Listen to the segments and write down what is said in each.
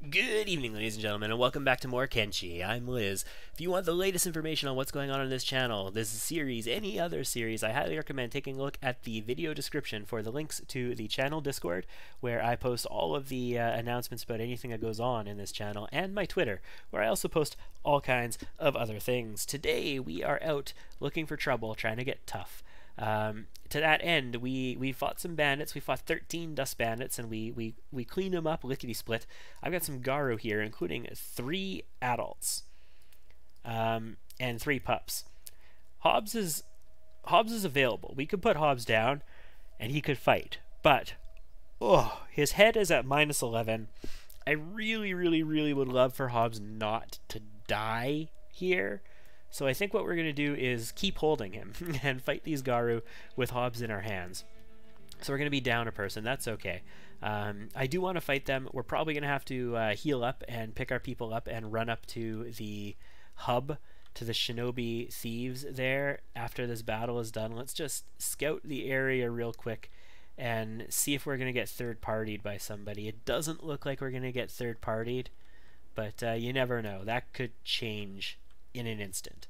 Good evening, ladies and gentlemen, and welcome back to more Kenshi. I'm Liz. If you want the latest information on what's going on this channel, this series, any other series, I highly recommend taking a look at the video description for the links to the channel Discord, where I post all of the announcements about anything that goes on in this channel, and my Twitter, where I also post all kinds of other things. Today, we are out looking for trouble, trying to get tough. To that end, we fought some bandits. We fought 13 dust bandits, and we cleaned them up lickety-split. I've got some Garu here, including 3 adults and 3 pups. Hobbs is available. We could put Hobbs down, and he could fight. But, his head is at -11. I really, really, really would love for Hobbs not to die here. So I think what we're going to do is keep holding him and fight these Garu with Hobbs in our hands. So we're going to be down a person. That's okay. I do want to fight them. We're probably going to have to heal up and pick our people up and run up to the hub, to the shinobi thieves there after this battle is done. Let's just scout the area real quick and see if we're going to get third-partied by somebody. It doesn't look like we're going to get third-partied, but you never know. That could change in an instant.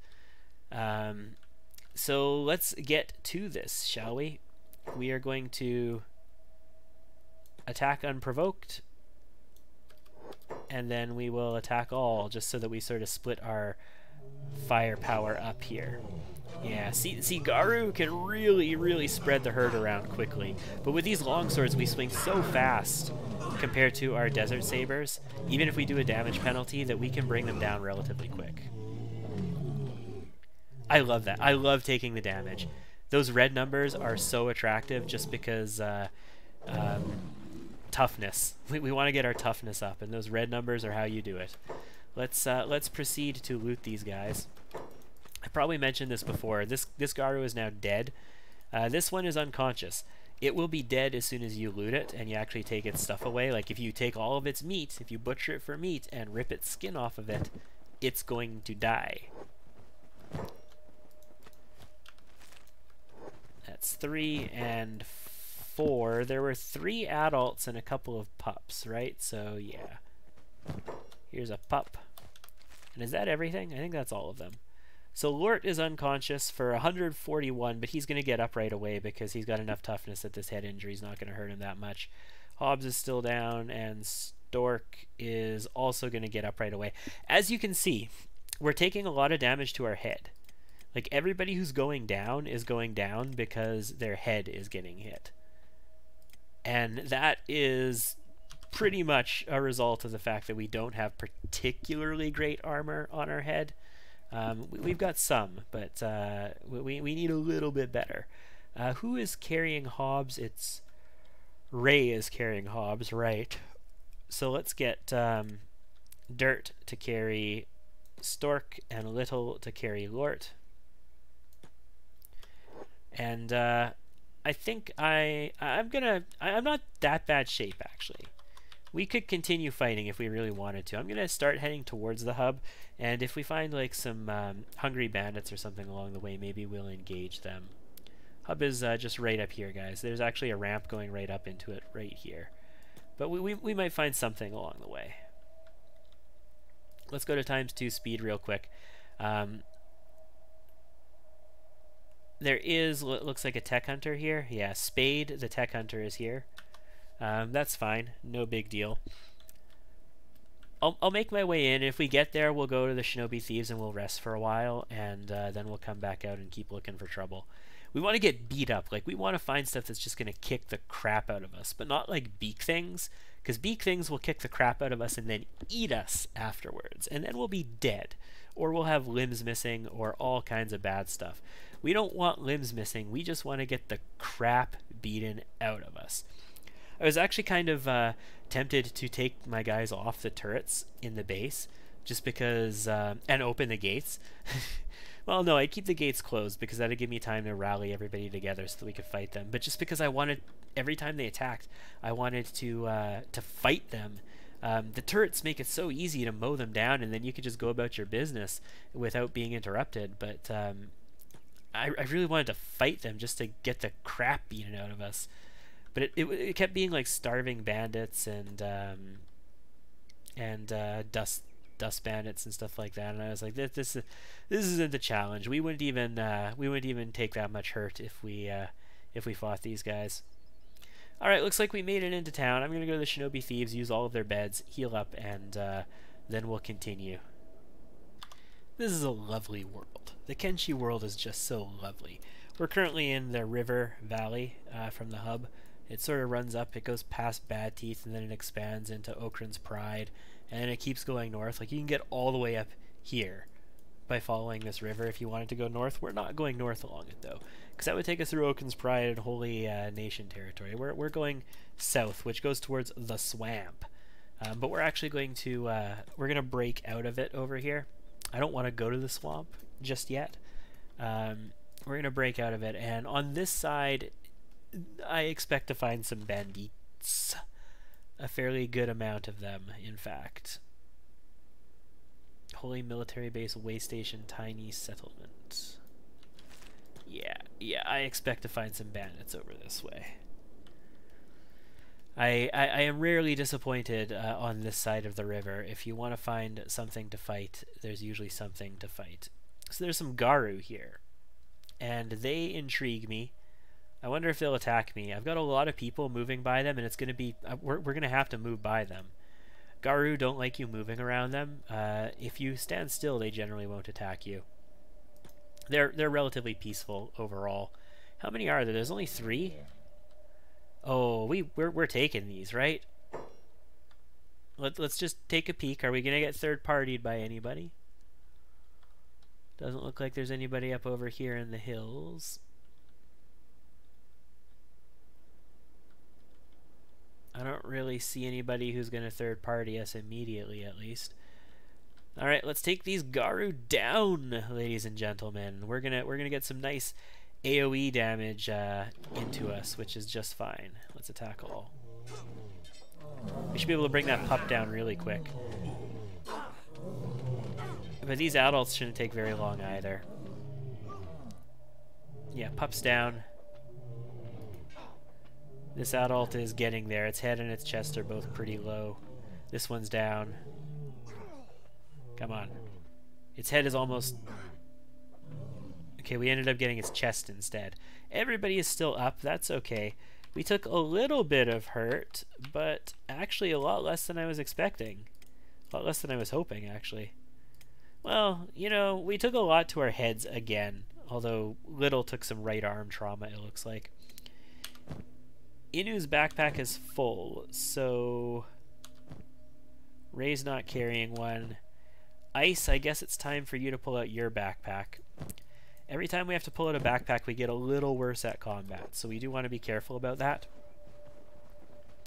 So let's get to this, shall we? We are going to attack unprovoked, and then we will attack all, just so that we sort of split our firepower up here. Yeah, see, Garu can really, really spread the herd around quickly, but with these longswords we swing so fast compared to our desert sabers, even if we do a damage penalty, that we can bring them down relatively quick. I love that. I love taking the damage. Those red numbers are so attractive just because toughness. We want to get our toughness up, and those red numbers are how you do it. Let's proceed to loot these guys. I probably mentioned this before. This Garu is now dead. This one is unconscious. It will be dead as soon as you loot it and you actually take its stuff away. Like if you take all of its meat, if you butcher it for meat and rip its skin off of it, it's going to die. That's 3 and 4. There were 3 adults and a couple of pups, right? So yeah. Here's a pup. And is that everything? I think that's all of them. So Lort is unconscious for 141, but he's going to get up right away because he's got enough toughness that this head injury is not going to hurt him that much. Hobbs is still down, and Stork is also going to get up right away. As you can see, we're taking a lot of damage to our head. Like, everybody who's going down is going down because their head is getting hit. And that is pretty much a result of the fact that we don't have particularly great armor on our head. We've got some, but we need a little bit better. Who is carrying Hobbs? It's Ray is carrying Hobbs, right? So let's get Dirt to carry Stork and Little to carry Lort. And I think I'm not that bad shape, actually. We could continue fighting if we really wanted to. I'm gonna start heading towards the hub, and if we find like some hungry bandits or something along the way, maybe we'll engage them. Hub is just right up here, guys. There's actually a ramp going right up into it right here, but we might find something along the way. Let's go to ×2 speed real quick. There is what looks like a tech hunter here. Yeah, Spade, the tech hunter, is here. That's fine. No big deal. I'll make my way in. If we get there, we'll go to the Shinobi Thieves and we'll rest for a while, and then we'll come back out and keep looking for trouble. We want to get beat up. Like, we want to find stuff that's just going to kick the crap out of us, but not like beak things, because beak things will kick the crap out of us and then eat us afterwards, and then we'll be dead, or we'll have limbs missing, or all kinds of bad stuff. We don't want limbs missing. We just want to get the crap beaten out of us. I was actually kind of tempted to take my guys off the turrets in the base, just because, and open the gates. Well, no, I'd keep the gates closed because that'd give me time to rally everybody together so that we could fight them. But just because I wanted, every time they attacked, I wanted to fight them. The turrets make it so easy to mow them down, and then you could just go about your business without being interrupted. But I really wanted to fight them just to get the crap beaten out of us. But it kept being like starving bandits and and dust bandits and stuff like that. And I was like, this isn't the challenge. We wouldn't even take that much hurt if we fought these guys. All right, looks like we made it into town. I'm gonna go to the Shinobi Thieves, use all of their beds, heal up, and then we'll continue. This is a lovely world. The Kenshi world is just so lovely. We're currently in the river valley from the hub. It sort of runs up, it goes past Bad Teeth, and then it expands into Okran's Pride, and then it keeps going north. Like, you can get all the way up here by following this river if you wanted to go north. We're not going north along it, though, because that would take us through Okran's Pride and Holy Nation territory. We're going south, which goes towards the swamp. But we're actually going to we're gonna break out of it over here. I don't want to go to the swamp just yet. We're gonna break out of it, and on this side, I expect to find some bandits. A fairly good amount of them, in fact. Holy Military Base, Way Station, Tiny Settlement. Yeah, I expect to find some bandits over this way. I am rarely disappointed on this side of the river. If you want to find something to fight, there's usually something to fight. So there's some Garu here, and they intrigue me. I wonder if they'll attack me. I've got a lot of people moving by them, and it's going to be we're going to have to move by them. Garu don't like you moving around them. If you stand still, they generally won't attack you. They're relatively peaceful overall. How many are there? There's only 3. Oh, we're taking these, right? Let's just take a peek. Are we gonna get third-partied by anybody? Doesn't look like there's anybody up over here in the hills. I don't really see anybody who's gonna third-party us immediately, at least. All right, let's take these Garu down, ladies and gentlemen. We're gonna get some nice AoE damage into us, which is just fine. Let's attack all. We should be able to bring that pup down really quick. But these adults shouldn't take very long either. Yeah, pup's down. This adult is getting there. Its head and its chest are both pretty low. This one's down. Come on. Its head is almost... Okay, we ended up getting its chest instead. Everybody is still up. That's okay. We took a little bit of hurt, but actually a lot less than I was expecting. A lot less than I was hoping, actually. Well, you know, we took a lot to our heads again, although Little took some right arm trauma, it looks like. Inu's backpack is full, so... Ray's not carrying one. Ice, I guess it's time for you to pull out your backpack. Every time we have to pull out a backpack, we get a little worse at combat, so we do want to be careful about that.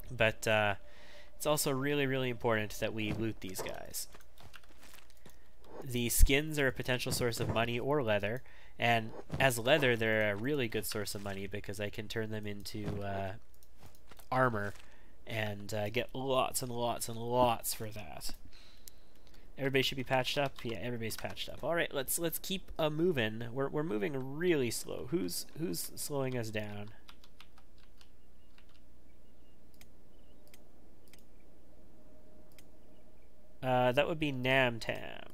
But it's also really, really important that we loot these guys. The skins are a potential source of money or leather, and as leather, they're a really good source of money because I can turn them into armor and get lots and lots and lots for that. Everybody should be patched up. Yeah, everybody's patched up. All right, let's keep moving. We're moving really slow. Who's slowing us down? That would be Namtam.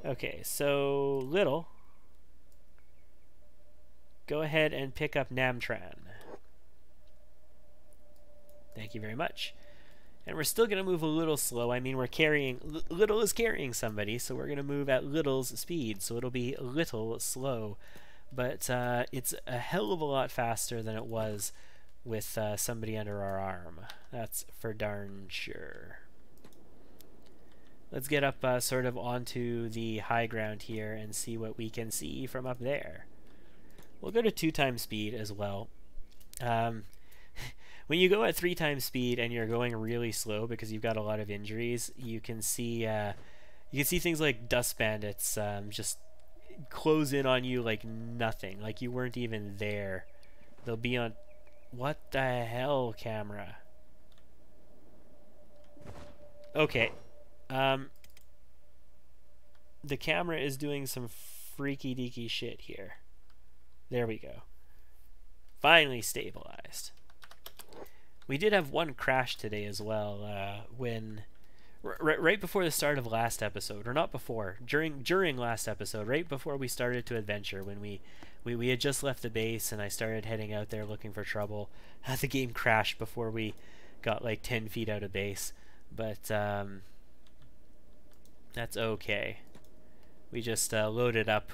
Okay, so Little, go ahead and pick up Namtran. Thank you very much. And we're still going to move a little slow. I mean, we're carrying... Little is carrying somebody, so we're going to move at Little's speed, so it'll be a little slow. But it's a hell of a lot faster than it was with somebody under our arm. That's for darn sure. Let's get up sort of onto the high ground here and see what we can see from up there. We'll go to 2 times speed as well. When you go at 3 times speed and you're going really slow because you've got a lot of injuries, you can see things like dust bandits just close in on you like nothing, like you weren't even there. They'll be on... What the hell, camera? Okay. The camera is doing some freaky deaky shit here. There we go. Finally stabilized. We did have one crash today as well, when right before the start of last episode, or not before, during last episode, right before we started to adventure, when we had just left the base and I started heading out there looking for trouble. The game crashed before we got like 10 feet out of base, but that's okay. We just loaded up,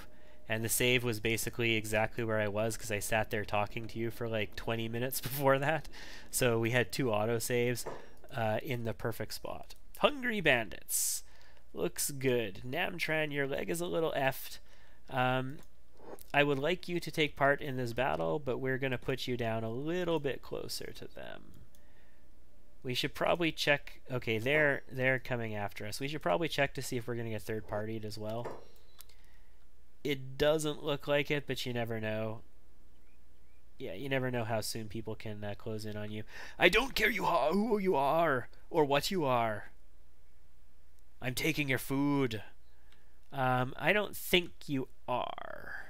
and the save was basically exactly where I was because I sat there talking to you for like 20 minutes before that. So we had 2 autosaves in the perfect spot. Hungry Bandits. Looks good. Namtran, your leg is a little effed. I would like you to take part in this battle, but we're going to put you down a little bit closer to them. We should probably check... Okay, they're coming after us. We should probably check to see if we're going to get third-partied as well. It doesn't look like it, but you never know. Yeah, you never know how soon people can close in on you. I don't care who you are or what you are. I'm taking your food. I don't think you are.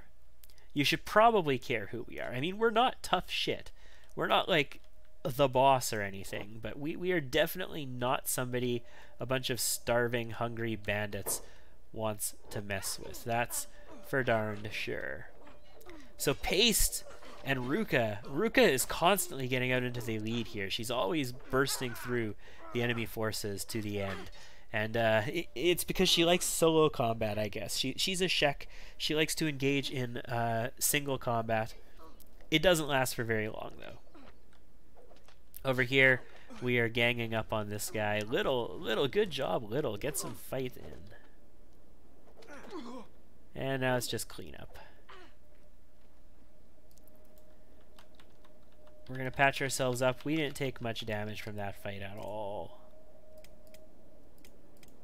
You should probably care who we are. I mean, we're not tough shit. We're not like the boss or anything, but we are definitely not somebody a bunch of starving, hungry bandits wants to mess with. That's for darned sure. So Paste and Ruka. Ruka is constantly getting out into the lead here. She's always bursting through the enemy forces to the end. And it's because she likes solo combat, I guess. She's a Shek. She likes to engage in single combat. It doesn't last for very long, though. Over here, we are ganging up on this guy. Little, good job, Little. Get some fight in. And now it's just cleanup. We're going to patch ourselves up. We didn't take much damage from that fight at all.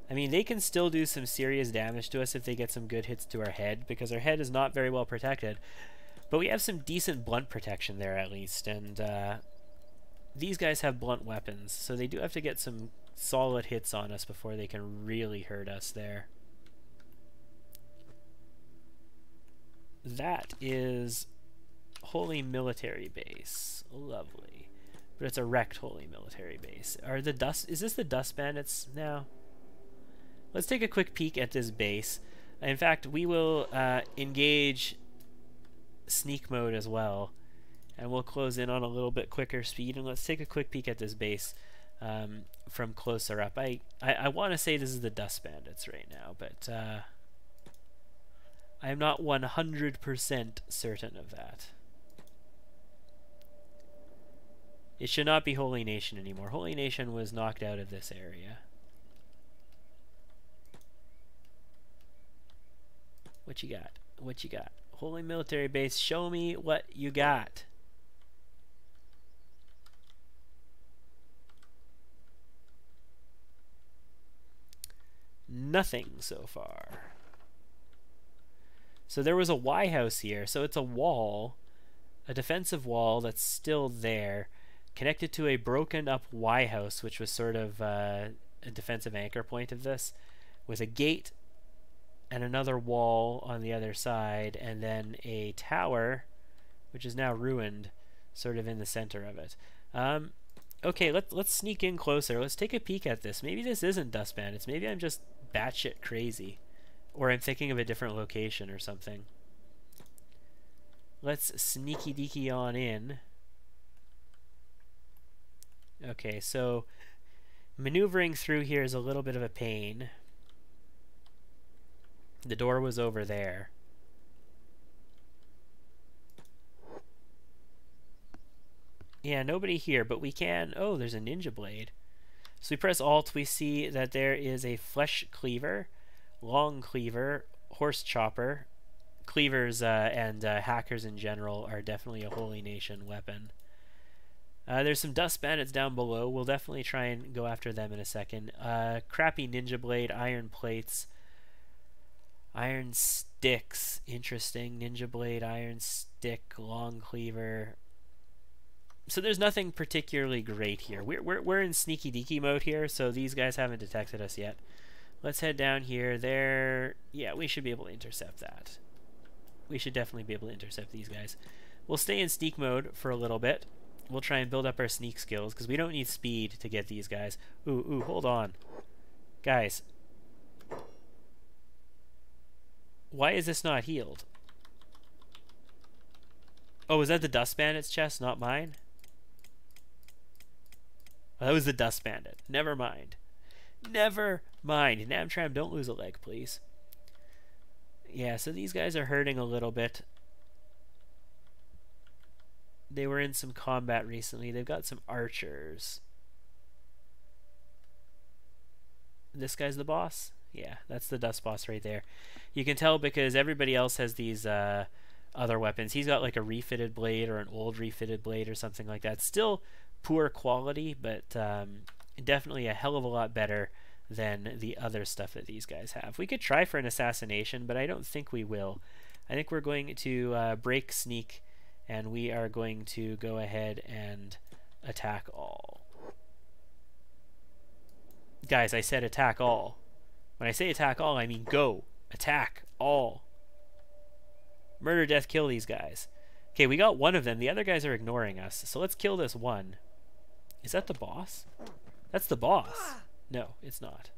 I mean, they can still do some serious damage to us if they get some good hits to our head, because our head is not very well protected. But we have some decent blunt protection there, at least. And these guys have blunt weapons, so they do have to get some solid hits on us before they can really hurt us there. That is Holy Military Base. Lovely. But it's a wrecked Holy Military Base. Is this the Dust Bandits now? Let's take a quick peek at this base. In fact, we will engage sneak mode as well, and we'll close in on a little bit quicker speed, and let's take a quick peek at this base from closer up. I want to say this is the Dust Bandits right now, but I'm not 100% certain of that. It should not be Holy Nation anymore. Holy Nation was knocked out of this area. What you got? What you got? Holy Military Base, show me what you got. Nothing so far. So there was a Y house here. So it's a wall, a defensive wall that's still there, connected to a broken up Y house, which was sort of a defensive anchor point of this, with a gate and another wall on the other side, and then a tower, which is now ruined, sort of in the center of it. Okay, let's sneak in closer. Let's take a peek at this. Maybe this isn't Dust Bandits. Maybe I'm just batshit crazy, or I'm thinking of a different location or something. Let's sneaky deaky on in. Okay, so maneuvering through here is a little bit of a pain. The door was over there. Yeah, nobody here, but we can... Oh, there's a ninja blade. So we press Alt, we see that there is a flesh cleaver, long cleaver, horse chopper. Cleavers and hackers in general are definitely a Holy Nation weapon. There's some Dust Bandits down below. We'll definitely try and go after them in a second. Crappy ninja blade, iron plates. Iron sticks, interesting. Ninja blade, iron stick, long cleaver. So there's nothing particularly great here. We're in sneaky deaky mode here, so these guys haven't detected us yet. Let's head down here. There, yeah, we should be able to intercept that. We should definitely be able to intercept these guys. We'll stay in sneak mode for a little bit. we'll try and build up our sneak skills, because we don't need speed to get these guys. Ooh, hold on. Guys. Why is this not healed? Oh, is that the Dust Bandit's chest, not mine? Oh, that was the Dust Bandit. Never mind. Never mind. Namtram, don't lose a leg, please. Yeah, so these guys are hurting a little bit. They were in some combat recently. They've got some archers. This guy's the boss? Yeah, that's the dust boss right there. You can tell because everybody else has these other weapons. He's got like a refitted blade or an old refitted blade or something like that. Still poor quality, but definitely a hell of a lot better than the other stuff that these guys have. We could try for an assassination, but I don't think we will. I think we're going to break sneak, and we are going to go ahead and attack all. Guys, I said attack all. When I say attack all, I mean go. Attack all. Murder, death, kill these guys. Okay, we got one of them. The other guys are ignoring us. So let's kill this one. Is that the boss? That's the boss. No, it's not.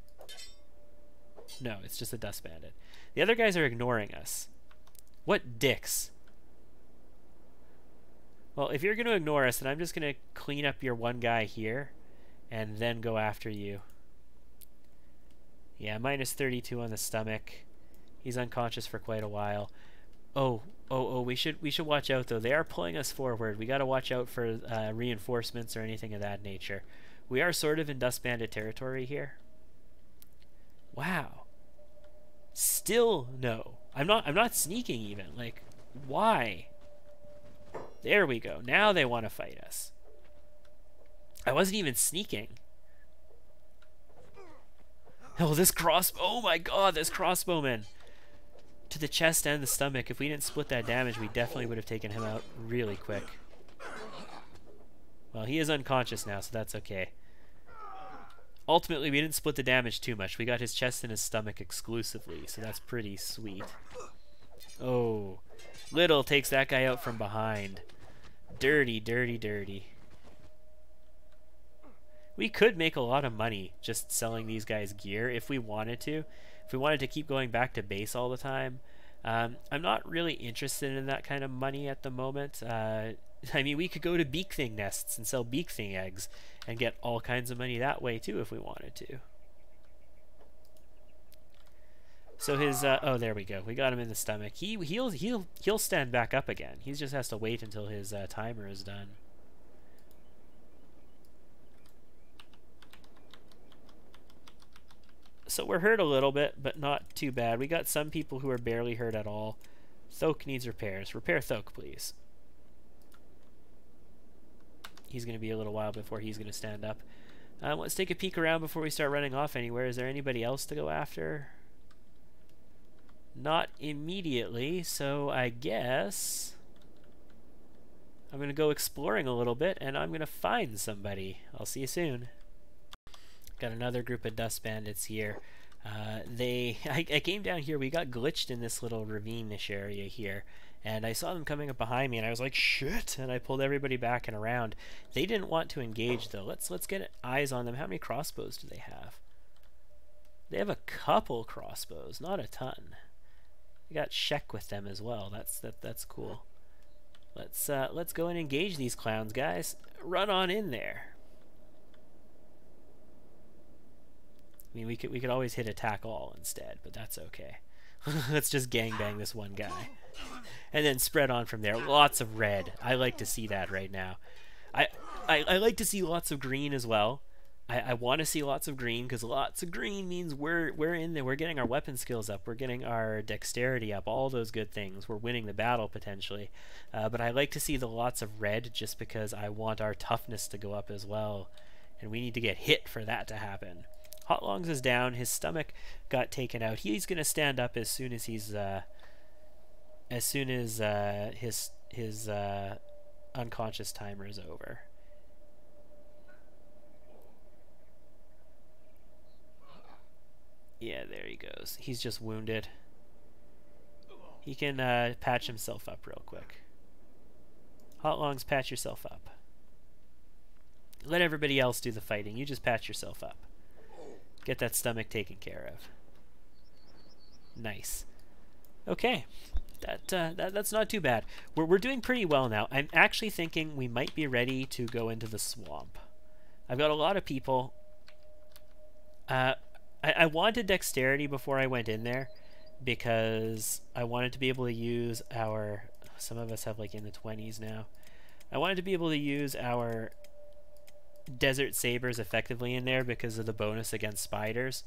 No, it's just a dust bandit. The other guys are ignoring us. What dicks. Well, if you're going to ignore us, then I'm just going to clean up your one guy here and then go after you. Yeah, minus 32 on the stomach. He's unconscious for quite a while. Oh, we should watch out though. They are pulling us forward. We got to watch out for reinforcements or anything of that nature. We are sort of in Dust Bandit territory here. Wow. Still no. I'm not sneaking even. Like, why? There we go. Now they want to fight us. I wasn't even sneaking. Oh, this oh my god, this crossbowman. To the chest and the stomach. If we didn't split that damage, we definitely would have taken him out really quick. Well, he is unconscious now, so that's okay. Ultimately, we didn't split the damage too much. We got his chest and his stomach exclusively, so that's pretty sweet. Oh, Little takes that guy out from behind. Dirty, dirty, dirty. We could make a lot of money just selling these guys gear if we wanted to. If we wanted to keep going back to base all the time. I'm not really interested in that kind of money at the moment. I mean, we could go to beak thing nests and sell beak thing eggs and get all kinds of money that way too if we wanted to. So his oh, there we go. We got him in the stomach. He'll stand back up again. He just has to wait until his timer is done. So we're hurt a little bit, but not too bad. We got some people who are barely hurt at all. Thok needs repairs. Repair Thok, please. He's going to be a little while before he's going to stand up. Let's take a peek around before we start running off anywhere. Is there anybody else to go after? Not immediately, so I guess I'm going to go exploring a little bit, and I'm going to find somebody. I'll see you soon. Got another group of dust bandits here. I came down here. We got glitched in this little ravine-ish area here, and I saw them coming up behind me, and I was like, shit! And I pulled everybody back and around. They didn't want to engage though. Let's get eyes on them. How many crossbows do they have? They have a couple crossbows, not a ton. They got Shek with them as well. That's cool. Let's go and engage these clowns, guys. Run on in there. I mean, we could always hit attack all instead, but that's okay. Let's just gangbang this one guy. And then spread on from there. Lots of red. I like to see that right now. I like to see lots of green as well. I want to see lots of green, because lots of green means we're in there. We're getting our weapon skills up. We're getting our dexterity up. All those good things. We're winning the battle, potentially. But I like to see the lots of red, just because I want our toughness to go up as well. And we need to get hit for that to happen. Hot Longs is down. His stomach got taken out. He's gonna stand up as soon as he's his unconscious timer is over. Yeah, there he goes. He's just wounded. He can patch himself up real quick. Hot Longs, patch yourself up. Let everybody else do the fighting. You just patch yourself up. Get that stomach taken care of. Nice. Okay. That's not too bad. We're doing pretty well now. I'm actually thinking we might be ready to go into the swamp. I've got a lot of people. I wanted dexterity before I went in there because I wanted to be able to use our... Some of us have like in the 20s now. I wanted to be able to use our desert sabers effectively in there because of the bonus against spiders.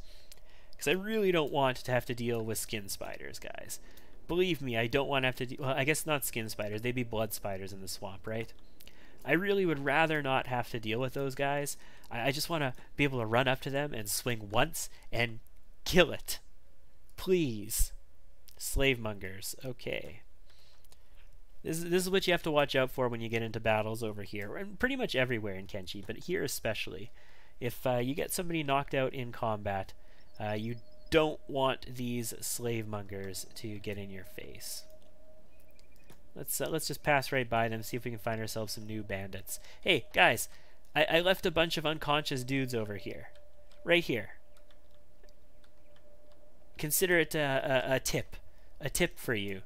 Because I really don't want to have to deal with skin spiders, guys. Believe me, I don't want to have to... Well, I guess not skin spiders. They'd be blood spiders in the swamp, right? I really would rather not have to deal with those guys. I just want to be able to run up to them and swing once and kill it. Please. Slave mongers. Okay. This is what you have to watch out for when you get into battles over here. And pretty much everywhere in Kenshi, but here especially. If you get somebody knocked out in combat, you don't want these slave mongers to get in your face. Let's just pass right by them, see if we can find ourselves some new bandits. Hey, guys, I left a bunch of unconscious dudes over here. Right here. Consider it a tip. A tip for you.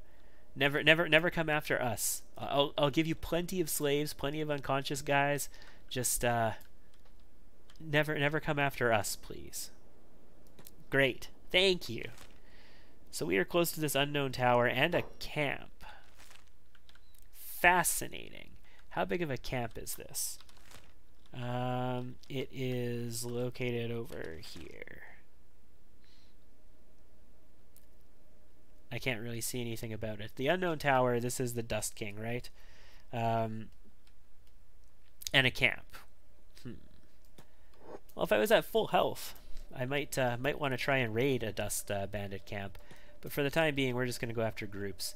Never come after us. I'll give you plenty of slaves, plenty of unconscious guys. Just never come after us, please. Great. Thank you. So we are close to this unknown tower and a camp. Fascinating. How big of a camp is this? It is located over here. I can't really see anything about it. The unknown tower, this is the Dust King, right? And a camp. Well, if I was at full health, I might want to try and raid a Dust Bandit camp. But for the time being, we're just going to go after groups.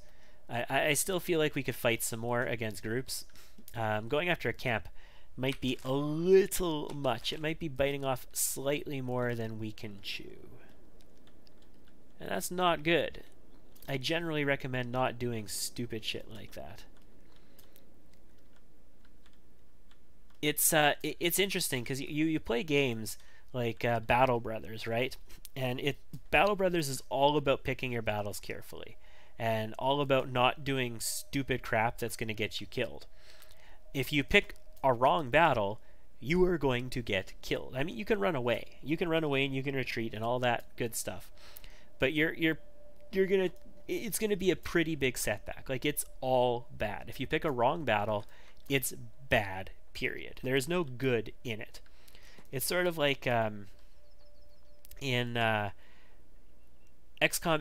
I still feel like we could fight some more against groups. Going after a camp might be a little much. It might be biting off slightly more than we can chew. And that's not good. I generally recommend not doing stupid shit like that. It's interesting because you play games like Battle Brothers, right? And Battle Brothers is all about picking your battles carefully and all about not doing stupid crap that's going to get you killed. If you pick a wrong battle, you are going to get killed. I mean, you can run away. You can run away and you can retreat and all that good stuff. But it's gonna be a pretty big setback. Like, it's all bad. If you pick a wrong battle, it's bad, period. There is no good in it. It's sort of like in XCOM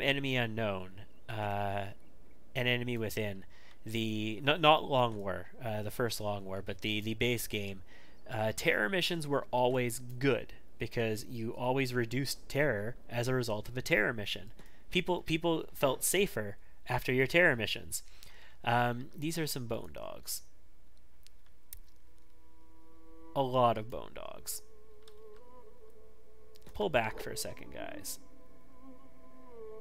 Enemy Unknown, An Enemy Within, the not Long War, the first Long War, but the base game. Terror missions were always good because you always reduced terror as a result of a terror mission. People felt safer after your terror missions. These are some bone dogs. A lot of bone dogs. Pull back for a second, guys.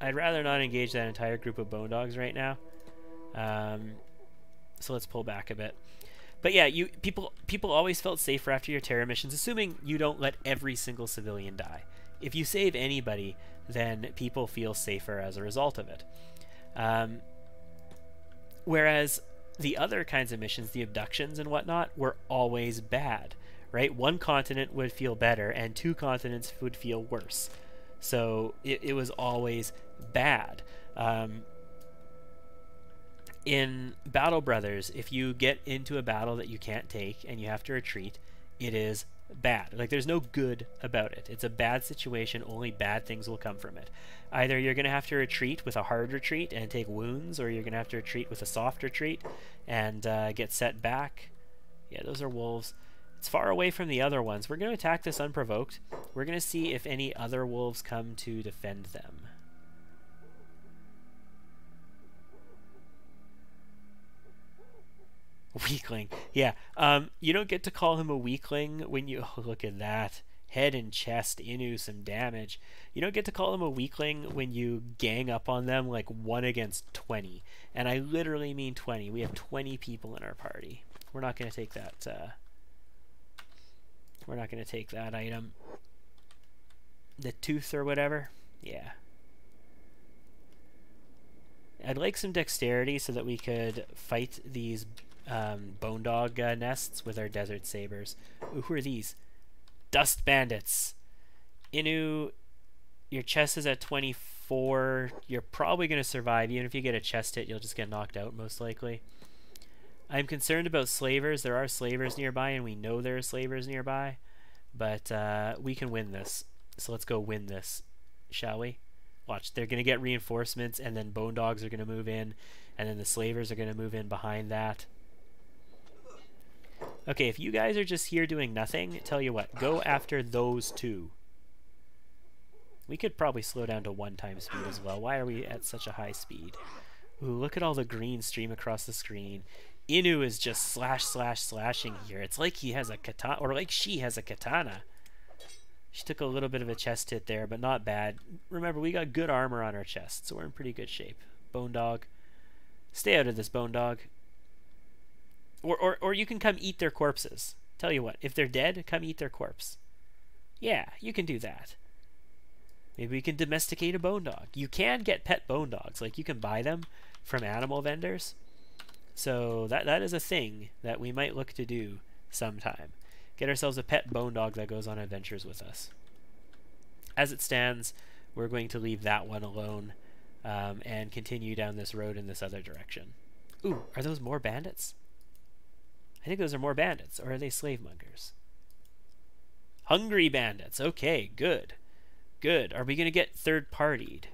I'd rather not engage that entire group of bone dogs right now. So let's pull back a bit. But yeah, people always felt safer after your terror missions, assuming you don't let every single civilian die. If you save anybody, then people feel safer as a result of it. Whereas the other kinds of missions, the abductions and whatnot, were always bad, right? One continent would feel better and two continents would feel worse. So it was always bad. In Battle Brothers, if you get into a battle that you can't take and you have to retreat, it is bad. Like, there's no good about it. It's a bad situation. Only bad things will come from it. Either you're going to have to retreat with a hard retreat and take wounds, or you're going to have to retreat with a soft retreat and get set back. Yeah, those are wolves. It's far away from the other ones. We're going to attack this unprovoked. We're going to see if any other wolves come to defend them. Weakling. Yeah. You don't get to call him a weakling when you... Oh, look at that. Head and chest, Inu, some damage. You don't get to call him a weakling when you gang up on them like 1 against 20. And I literally mean 20. We have 20 people in our party. We're not going to take that We're not going to take that item. The tooth or whatever. Yeah. I'd like some dexterity so that we could fight these bone dog nests with our desert sabers. Ooh, who are these? Dust bandits. Inu, your chest is at 24. You're probably going to survive. Even if you get a chest hit, you'll just get knocked out most likely. I'm concerned about slavers. There are slavers nearby, and we know there are slavers nearby. But we can win this. So let's go win this, shall we? Watch, they're going to get reinforcements, and then bone dogs are going to move in, and then the slavers are going to move in behind that. Okay, if you guys are just here doing nothing, tell you what, go after those two. We could probably slow down to 1 time speed as well. Why are we at such a high speed? Ooh, look at all the green stream across the screen. Inu is just slashing here. It's like he has a katana, or like she has a katana. She took a little bit of a chest hit there, but not bad. Remember, we got good armor on our chest, so we're in pretty good shape. Bone dog. Stay out of this, bone dog. Or you can come eat their corpses. Tell you what, if they're dead, come eat their corpse. Yeah, you can do that. Maybe we can domesticate a bone dog. You can get pet bone dogs. Like, you can buy them from animal vendors. So that is a thing that we might look to do sometime. Get ourselves a pet bone dog that goes on adventures with us. As it stands, we're going to leave that one alone and continue down this road in this other direction. Ooh, are those more bandits? I think those are more bandits, or are they slave mongers? Hungry bandits. Okay, good. Good. Are we going to get third-partied?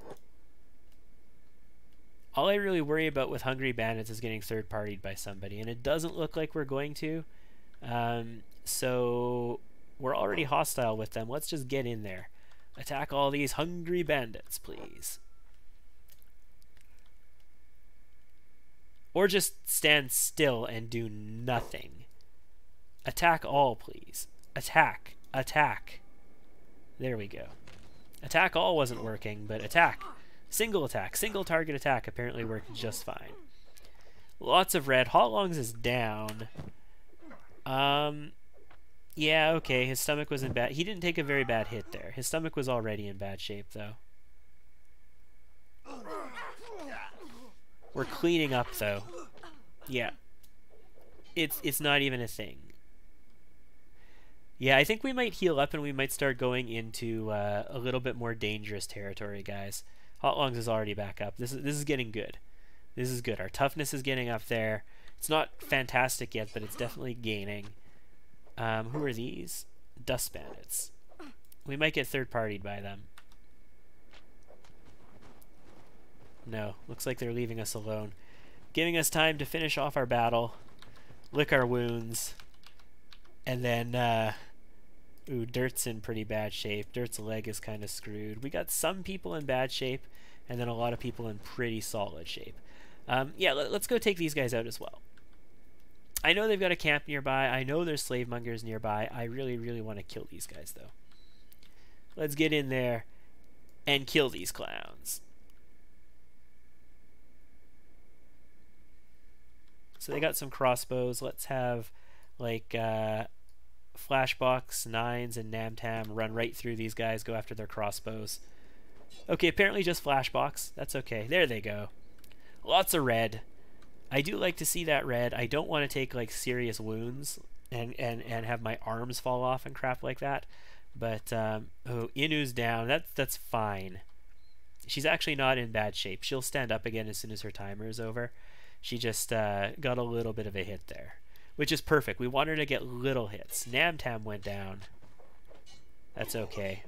All I really worry about with hungry bandits is getting third-partied by somebody, and it doesn't look like we're going to. So we're already hostile with them. Let's just get in there. Attack all these hungry bandits, please. Or just stand still and do nothing. Attack all, please. Attack. Attack. There we go. Attack all wasn't working, but attack. Single attack. Single target attack apparently worked just fine. Lots of red. Hotlongs is down. Yeah, okay, his stomach was in bad... He didn't take a very bad hit there. His stomach was already in bad shape, though. We're cleaning up, though. Yeah. It's not even a thing. Yeah, I think we might heal up and we might start going into a little bit more dangerous territory, guys. Hotlongs is already back up. This is getting good. This is good. Our toughness is getting up there. It's not fantastic yet, but it's definitely gaining. Who are these? Dust bandits. We might get third-partied by them. No, looks like they're leaving us alone. Giving us time to finish off our battle, lick our wounds, and then, ooh, Dirt's in pretty bad shape. Dirt's leg is kind of screwed. We got some people in bad shape, and then a lot of people in pretty solid shape. Yeah, let's go take these guys out as well. I know they've got a camp nearby. I know there's slave mongers nearby. I really, really want to kill these guys, though. Let's get in there and kill these clowns. So they got some crossbows. Let's have, like, Flashbox, Nines, and Namtam run right through these guys, go after their crossbows. Okay, apparently just Flashbox. That's okay. There they go. Lots of red. I do like to see that red. I don't want to take like serious wounds and have my arms fall off and crap like that. But oh, Inu's down. That's fine. She's actually not in bad shape. She'll stand up again as soon as her timer is over. She just got a little bit of a hit there, which is perfect. We want her to get little hits. Namtam went down. That's okay.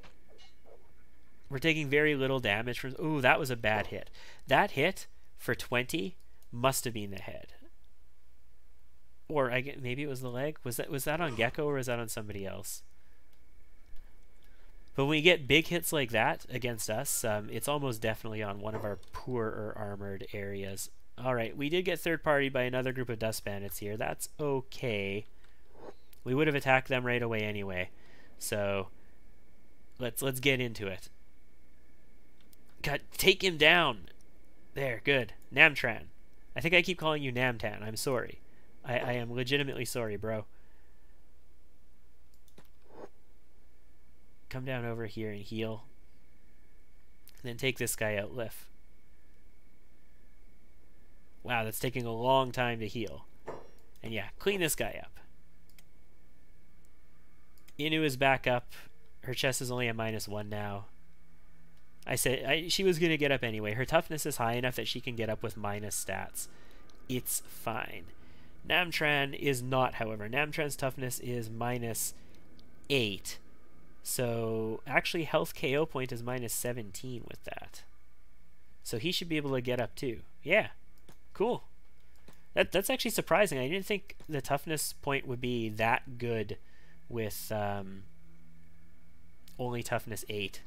We're taking very little damage from... Ooh, that was a bad hit. That hit for 20 must have been the head. Or maybe it was the leg. Was that on Gecko or was that on somebody else? But when we get big hits like that against us, it's almost definitely on one of our poorer armored areas. Alright, we did get third party by another group of dust bandits here. That's okay. We would have attacked them right away anyway. So let's get into it. God, take him down. There, good. Namtran. I think I keep calling you Namtan. I'm sorry. I am legitimately sorry, bro. come down over here and heal. And then take this guy out, Liff. Wow, that's taking a long time to heal. And yeah, clean this guy up. Inu is back up. Her chest is only at -1 now. I said she was going to get up anyway. Her toughness is high enough that she can get up with minus stats. It's fine. Namtran is not, however. Namtran's toughness is -8. So actually health KO point is -17 with that. So he should be able to get up too. Yeah. Cool. That's actually surprising. I didn't think the toughness point would be that good with only toughness 8.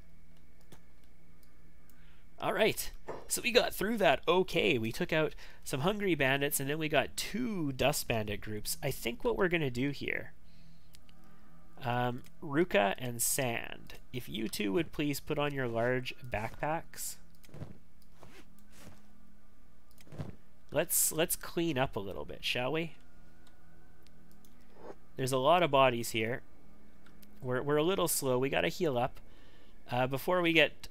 Alright, so we got through that okay. We took out some hungry bandits and then we got 2 dust bandit groups. I think what we're going to do here, Ruka and Sand, if you two would please put on your large backpacks. Let's clean up a little bit, shall we? There's a lot of bodies here. We're a little slow. We got to heal up before we get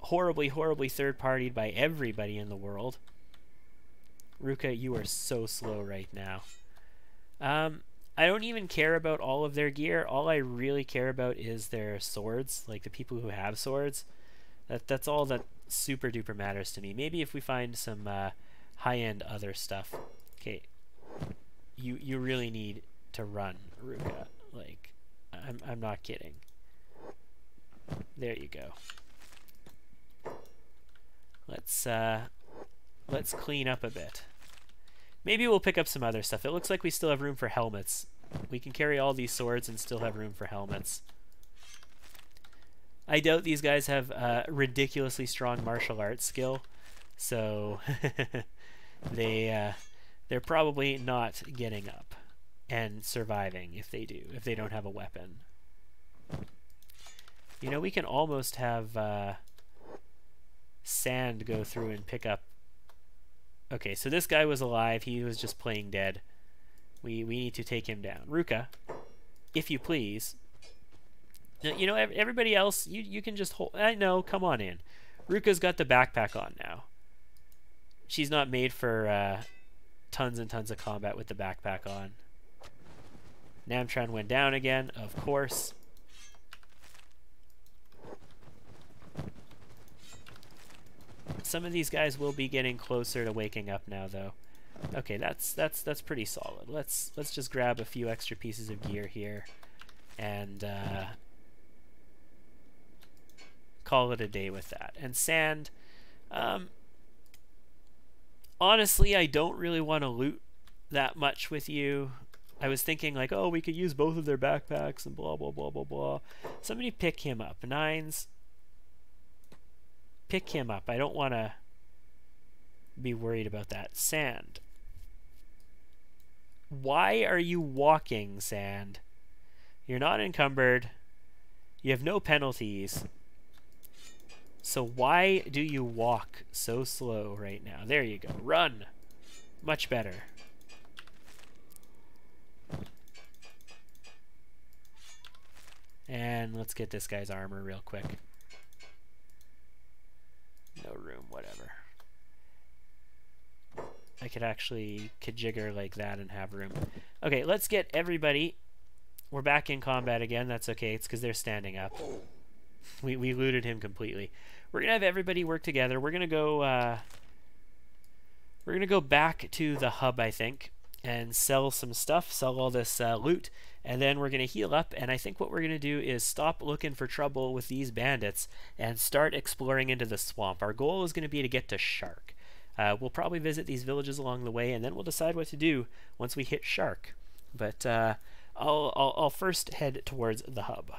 horribly third-partied by everybody in the world. Ruka, you are so slow right now. I don't even care about all of their gear. All I really care about is their swords, like the people who have swords. That's all that super duper matters to me. Maybe if we find some high-end other stuff. Okay, you really need to run, Ruka. Like, I'm not kidding. There you go. Let's clean up a bit. Maybe we'll pick up some other stuff. It looks like we still have room for helmets. We can carry all these swords and still have room for helmets. I doubt these guys have ridiculously strong martial arts skill, so they're probably not getting up and surviving if they do, if they don't have a weapon. You know, we can almost have Sand go through and pick up. Okay, so this guy was alive. He was just playing dead. We need to take him down. Ruka, if you please. Now, you know, everybody else, you can just hold. I know, come on in. Ruka's got the backpack on now. She's not made for tons and tons of combat with the backpack on. Namtran went down again, of course. Some of these guys will be getting closer to waking up now, though. Okay, that's pretty solid. Let's just grab a few extra pieces of gear here and call it a day with that. And Sand, honestly, I don't really want to loot that much with you. I was thinking like, oh, we could use both of their backpacks and blah blah blah blah blah. Somebody pick him up. Nines. Pick him up. I don't want to be worried about that. Sand. Why are you walking, Sand? You're not encumbered. You have no penalties. So why do you walk so slow right now? There you go. Run. Much better. And let's get this guy's armor real quick. No room, whatever. I could actually kajigger like that and have room. Okay, let's get everybody. We're back in combat again. That's okay. It's because they're standing up. We looted him completely. We're gonna have everybody work together. We're gonna go back to the hub, I think, and sell some stuff. Sell all this loot. And then we're going to heal up, and I think what we're going to do is stop looking for trouble with these bandits and start exploring into the swamp. Our goal is going to be to get to Shark. We'll probably visit these villages along the way, and then we'll decide what to do once we hit Shark. But I'll first head towards the hub.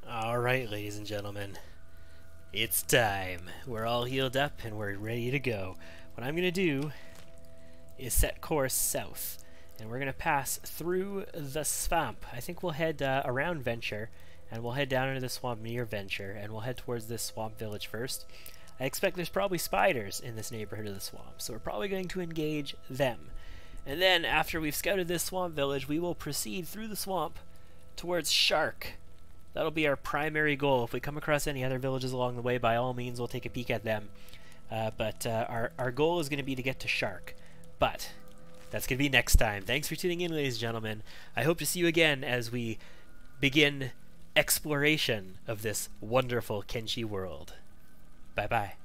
Alright, ladies and gentlemen. It's time. We're all healed up, and we're ready to go. What I'm going to do is set course south. And we're going to pass through the swamp. I think we'll head around Venture, and we'll head down into the swamp near Venture, and we'll head towards this swamp village first. I expect there's probably spiders in this neighborhood of the swamp, so we're probably going to engage them. And then, after we've scouted this swamp village, we will proceed through the swamp towards Shark. That'll be our primary goal. If we come across any other villages along the way, by all means, we'll take a peek at them. But our goal is going to be to get to Shark. But that's going to be next time. Thanks for tuning in, ladies and gentlemen. I hope to see you again as we begin exploration of this wonderful Kenshi world. Bye-bye.